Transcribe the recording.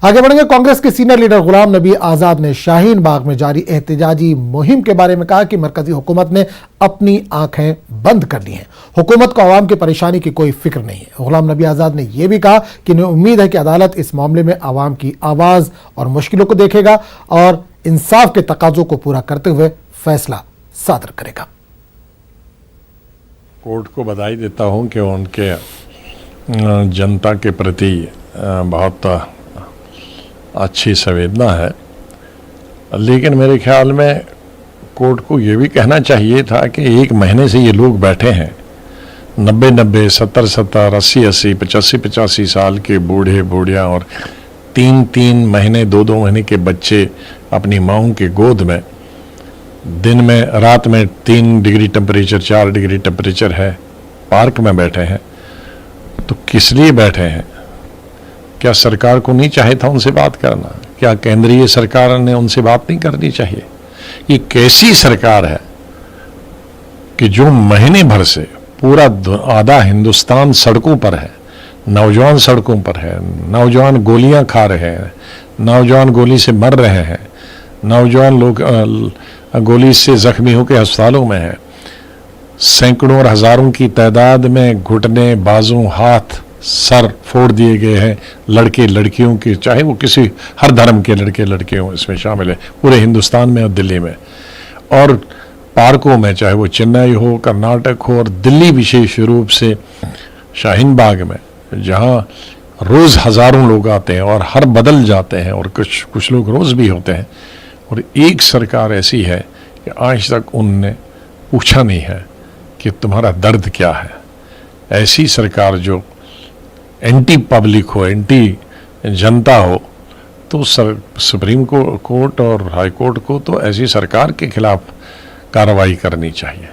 आगे बढ़ेंगे। कांग्रेस के सीनियर लीडर गुलाम नबी आजाद ने शाहीन बाग में जारी एहतजाजी मुहिम के बारे में कहा कि मरकजी हुकूमत ने अपनी आंखें बंद कर ली हैं। हुकूमत को आवाम की परेशानी की कोई फिक्र नहीं है। गुलाम नबी आजाद ने यह भी कहा कि उन्हें उम्मीद है कि अदालत इस मामले में आवाम की आवाज और मुश्किलों को देखेगा और इंसाफ के तकाजों को पूरा करते हुए फैसला सादर करेगा। कोर्ट को बधाई देता हूं कि उनके जनता के प्रति बहुत अच्छी संवेदना है, लेकिन मेरे ख्याल में कोर्ट को ये भी कहना चाहिए था कि एक महीने से ये लोग बैठे हैं, 90-90, 70-70, 80-80, 85-85 साल के बूढ़े बूढ़ियाँ और 3-3 महीने 2-2 महीने के बच्चे अपनी माँओं के गोद में, दिन में रात में 3 डिग्री टेम्परेचर 4 डिग्री टेम्परेचर है, पार्क में बैठे हैं। तो किस लिए बैठे हैं? क्या सरकार को नहीं चाहिए था उनसे बात करना? क्या केंद्रीय सरकार ने उनसे बात नहीं करनी चाहिए? ये कैसी सरकार है कि जो महीने भर से पूरा आधा हिंदुस्तान सड़कों पर है, नौजवान सड़कों पर है, नौजवान गोलियां खा रहे हैं, नौजवान गोली से मर रहे हैं, नौजवान लोग गोली से जख्मी होकर अस्पतालों में हैं, सैकड़ों और हजारों की तादाद में घुटने, बाजू, हाथ, सर फोड़ दिए गए हैं लड़के लड़कियों के, चाहे वो किसी हर धर्म के लड़के लड़कियों इसमें शामिल है, पूरे हिंदुस्तान में और दिल्ली में और पार्कों में, चाहे वो चेन्नई हो, कर्नाटक हो और दिल्ली विशेष रूप से शाहीन बाग में, जहां रोज हजारों लोग आते हैं और हर बदल जाते हैं और कुछ लोग रोज भी होते हैं। और एक सरकार ऐसी है कि आज तक उनने पूछा नहीं है कि तुम्हारा दर्द क्या है। ऐसी सरकार जो एंटी पब्लिक हो, एंटी जनता हो, तो सुप्रीम कोर्ट और हाई कोर्ट को तो ऐसी सरकार के खिलाफ कार्रवाई करनी चाहिए।